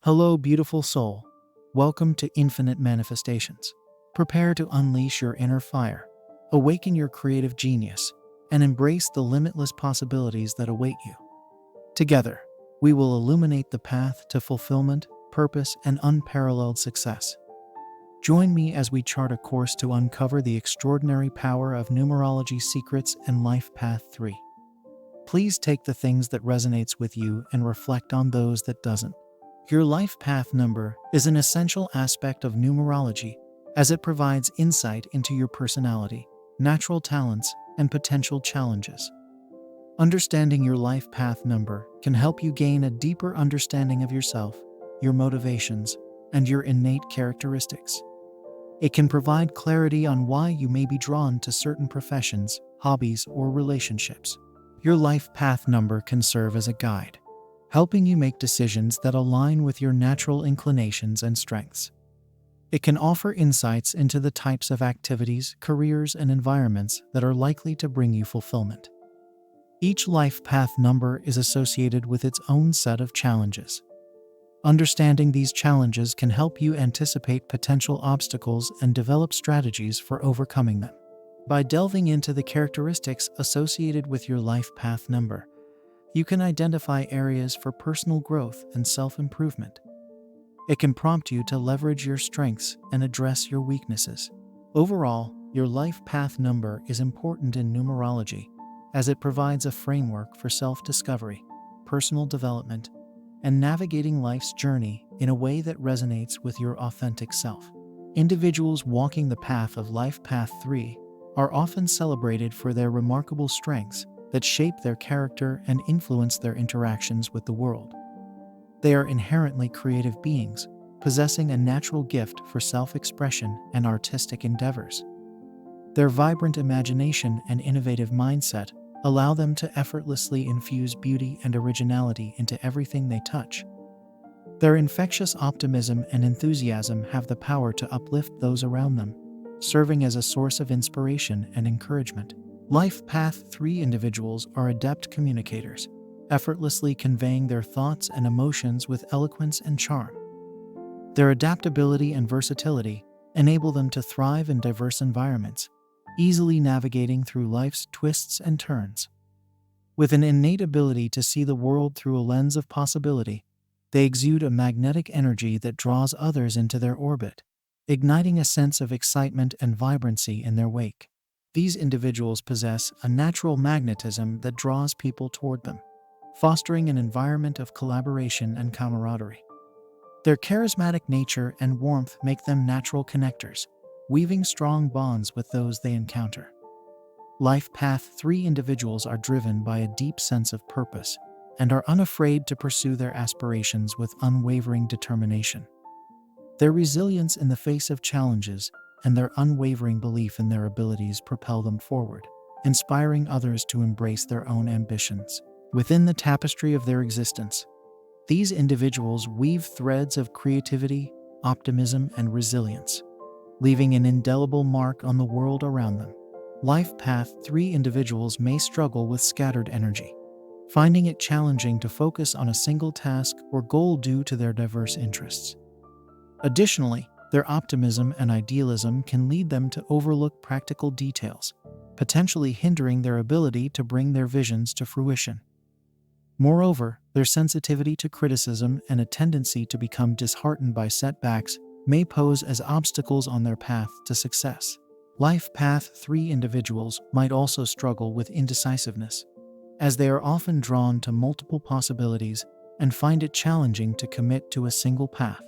Hello, beautiful soul. Welcome to Infinite Manifestations. Prepare to unleash your inner fire, awaken your creative genius, and embrace the limitless possibilities that await you. Together, we will illuminate the path to fulfillment, purpose, and unparalleled success. Join me as we chart a course to uncover the extraordinary power of numerology secrets and life path 3. Please take the things that resonates with you and reflect on those that doesn't. Your life path number is an essential aspect of numerology as it provides insight into your personality, natural talents, and potential challenges. Understanding your life path number can help you gain a deeper understanding of yourself, your motivations, and your innate characteristics. It can provide clarity on why you may be drawn to certain professions, hobbies, or relationships. Your life path number can serve as a guide, helping you make decisions that align with your natural inclinations and strengths. It can offer insights into the types of activities, careers, and environments that are likely to bring you fulfillment. Each life path number is associated with its own set of challenges. Understanding these challenges can help you anticipate potential obstacles and develop strategies for overcoming them. By delving into the characteristics associated with your life path number, you can identify areas for personal growth and self-improvement. It can prompt you to leverage your strengths and address your weaknesses. Overall, your life path number is important in numerology as it provides a framework for self-discovery, personal development, and navigating life's journey in a way that resonates with your authentic self. Individuals walking the path of life path 3 are often celebrated for their remarkable strengths that shape their character and influence their interactions with the world. They are inherently creative beings, possessing a natural gift for self-expression and artistic endeavors. Their vibrant imagination and innovative mindset allow them to effortlessly infuse beauty and originality into everything they touch. Their infectious optimism and enthusiasm have the power to uplift those around them, serving as a source of inspiration and encouragement. Life Path 3 individuals are adept communicators, effortlessly conveying their thoughts and emotions with eloquence and charm. Their adaptability and versatility enable them to thrive in diverse environments, easily navigating through life's twists and turns. With an innate ability to see the world through a lens of possibility, they exude a magnetic energy that draws others into their orbit, igniting a sense of excitement and vibrancy in their wake. These individuals possess a natural magnetism that draws people toward them, fostering an environment of collaboration and camaraderie. Their charismatic nature and warmth make them natural connectors, weaving strong bonds with those they encounter. Life Path 3 individuals are driven by a deep sense of purpose and are unafraid to pursue their aspirations with unwavering determination. Their resilience in the face of challenges and their unwavering belief in their abilities propel them forward, inspiring others to embrace their own ambitions. Within the tapestry of their existence, these individuals weave threads of creativity, optimism, and resilience, leaving an indelible mark on the world around them. Life Path 3 individuals may struggle with scattered energy, finding it challenging to focus on a single task or goal due to their diverse interests. Additionally, their optimism and idealism can lead them to overlook practical details, potentially hindering their ability to bring their visions to fruition. Moreover, their sensitivity to criticism and a tendency to become disheartened by setbacks may pose as obstacles on their path to success. Life Path 3 individuals might also struggle with indecisiveness, as they are often drawn to multiple possibilities and find it challenging to commit to a single path.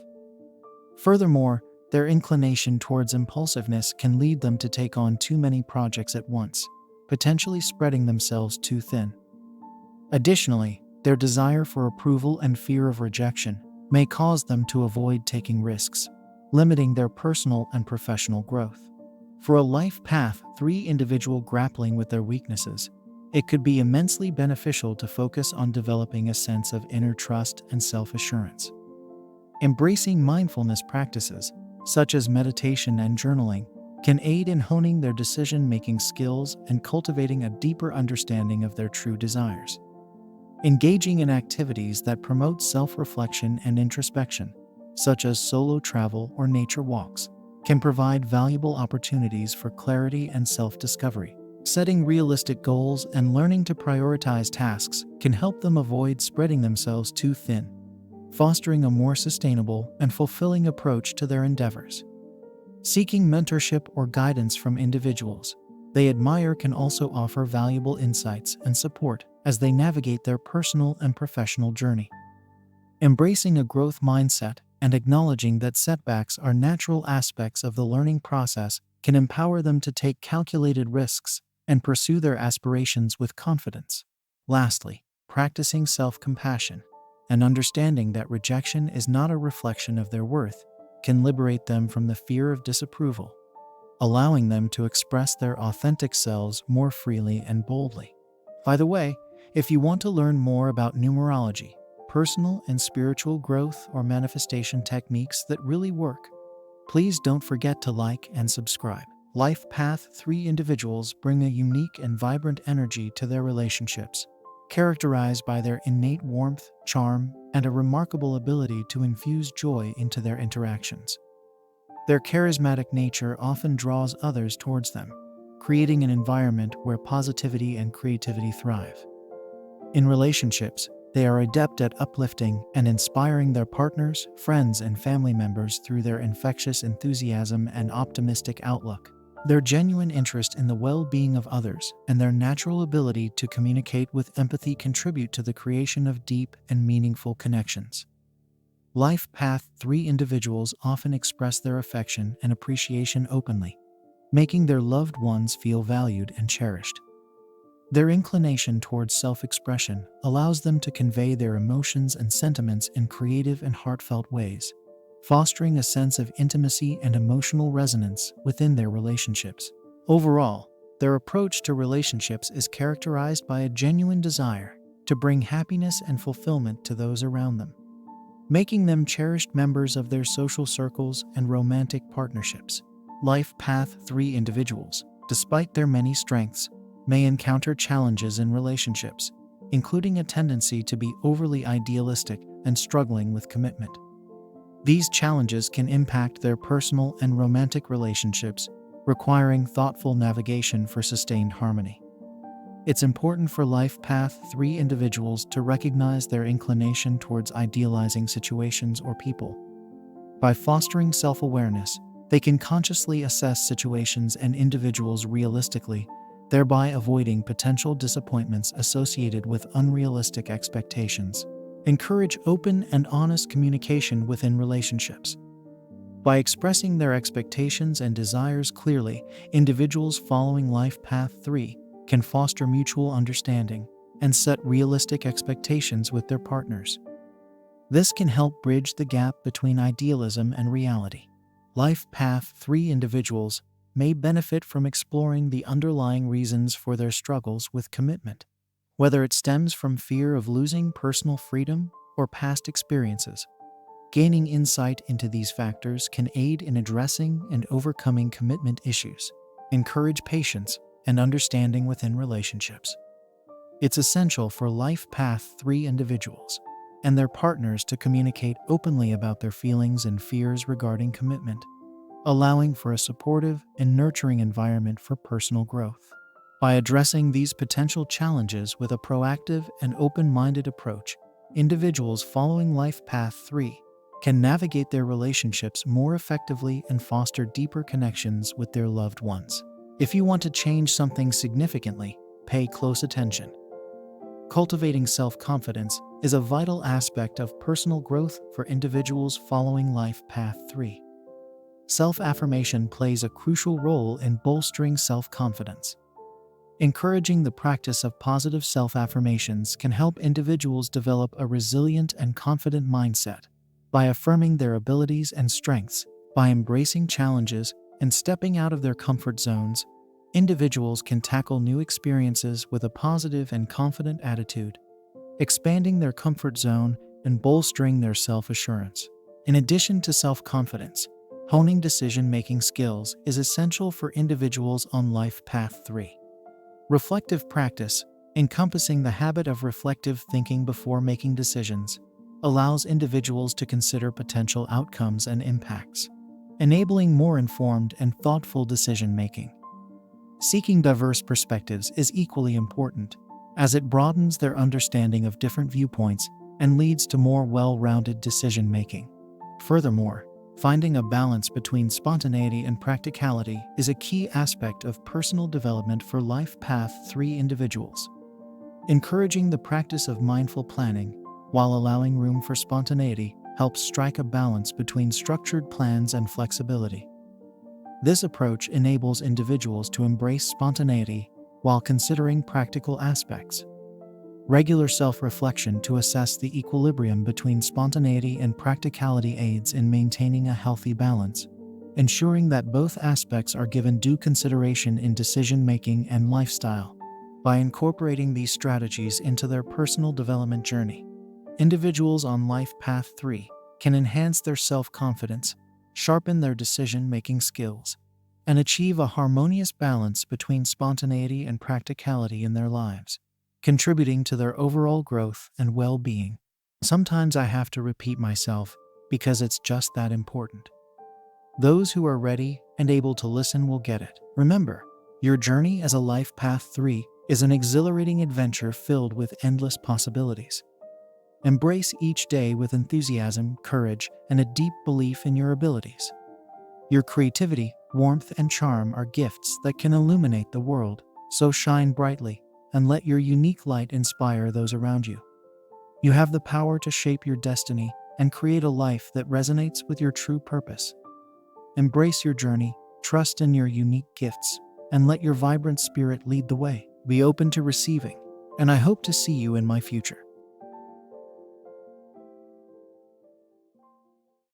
Furthermore, their inclination towards impulsiveness can lead them to take on too many projects at once, potentially spreading themselves too thin. Additionally, their desire for approval and fear of rejection may cause them to avoid taking risks, limiting their personal and professional growth. For a Life Path 3 individual grappling with their weaknesses, it could be immensely beneficial to focus on developing a sense of inner trust and self-assurance. Embracing mindfulness practices, such as meditation and journaling, can aid in honing their decision-making skills and cultivating a deeper understanding of their true desires. Engaging in activities that promote self-reflection and introspection, such as solo travel or nature walks, can provide valuable opportunities for clarity and self-discovery. Setting realistic goals and learning to prioritize tasks can help them avoid spreading themselves too thin, fostering a more sustainable and fulfilling approach to their endeavors. Seeking mentorship or guidance from individuals they admire can also offer valuable insights and support as they navigate their personal and professional journey. Embracing a growth mindset and acknowledging that setbacks are natural aspects of the learning process can empower them to take calculated risks and pursue their aspirations with confidence. Lastly, practicing self-compassion and understanding that rejection is not a reflection of their worth can liberate them from the fear of disapproval, allowing them to express their authentic selves more freely and boldly. By the way, if you want to learn more about numerology, personal and spiritual growth, or manifestation techniques that really work, please don't forget to like and subscribe. Life Path 3 individuals bring a unique and vibrant energy to their relationships, characterized by their innate warmth, charm, and a remarkable ability to infuse joy into their interactions. Their charismatic nature often draws others towards them, creating an environment where positivity and creativity thrive. In relationships, they are adept at uplifting and inspiring their partners, friends, and family members through their infectious enthusiasm and optimistic outlook. Their genuine interest in the well-being of others and their natural ability to communicate with empathy contribute to the creation of deep and meaningful connections. Life Path 3 individuals often express their affection and appreciation openly, making their loved ones feel valued and cherished. Their inclination towards self-expression allows them to convey their emotions and sentiments in creative and heartfelt ways, fostering a sense of intimacy and emotional resonance within their relationships. Overall, their approach to relationships is characterized by a genuine desire to bring happiness and fulfillment to those around them, making them cherished members of their social circles and romantic partnerships. Life Path 3 individuals, despite their many strengths, may encounter challenges in relationships, including a tendency to be overly idealistic and struggling with commitment. These challenges can impact their personal and romantic relationships, requiring thoughtful navigation for sustained harmony. It's important for Life Path 3 individuals to recognize their inclination towards idealizing situations or people. By fostering self-awareness, they can consciously assess situations and individuals realistically, thereby avoiding potential disappointments associated with unrealistic expectations. Encourage open and honest communication within relationships. By expressing their expectations and desires clearly, individuals following Life Path 3 can foster mutual understanding and set realistic expectations with their partners. This can help bridge the gap between idealism and reality. Life Path 3 individuals may benefit from exploring the underlying reasons for their struggles with commitment, whether it stems from fear of losing personal freedom or past experiences. Gaining insight into these factors can aid in addressing and overcoming commitment issues, encourage patience and understanding within relationships. It's essential for Life Path 3 individuals and their partners to communicate openly about their feelings and fears regarding commitment, allowing for a supportive and nurturing environment for personal growth. By addressing these potential challenges with a proactive and open-minded approach, individuals following Life Path 3 can navigate their relationships more effectively and foster deeper connections with their loved ones. If you want to change something significantly, pay close attention. Cultivating self-confidence is a vital aspect of personal growth for individuals following Life Path 3. Self-affirmation plays a crucial role in bolstering self-confidence. Encouraging the practice of positive self-affirmations can help individuals develop a resilient and confident mindset. By affirming their abilities and strengths, by embracing challenges, and stepping out of their comfort zones, individuals can tackle new experiences with a positive and confident attitude, expanding their comfort zone and bolstering their self-assurance. In addition to self-confidence, honing decision-making skills is essential for individuals on Life Path 3. Reflective practice, encompassing the habit of reflective thinking before making decisions, allows individuals to consider potential outcomes and impacts, enabling more informed and thoughtful decision-making. Seeking diverse perspectives is equally important, as it broadens their understanding of different viewpoints and leads to more well-rounded decision-making. Furthermore, finding a balance between spontaneity and practicality is a key aspect of personal development for Life Path 3 individuals. Encouraging the practice of mindful planning while allowing room for spontaneity helps strike a balance between structured plans and flexibility. This approach enables individuals to embrace spontaneity while considering practical aspects. Regular self-reflection to assess the equilibrium between spontaneity and practicality aids in maintaining a healthy balance, ensuring that both aspects are given due consideration in decision-making and lifestyle. By incorporating these strategies into their personal development journey, individuals on Life Path 3 can enhance their self-confidence, sharpen their decision-making skills, and achieve a harmonious balance between spontaneity and practicality in their lives, contributing to their overall growth and well-being. Sometimes I have to repeat myself because it's just that important. Those who are ready and able to listen will get it. Remember, your journey as a Life Path 3 is an exhilarating adventure filled with endless possibilities. Embrace each day with enthusiasm, courage, and a deep belief in your abilities. Your creativity, warmth, and charm are gifts that can illuminate the world, so shine brightly and let your unique light inspire those around you. You have the power to shape your destiny and create a life that resonates with your true purpose. Embrace your journey, trust in your unique gifts, and let your vibrant spirit lead the way. Be open to receiving, and I hope to see you in my future.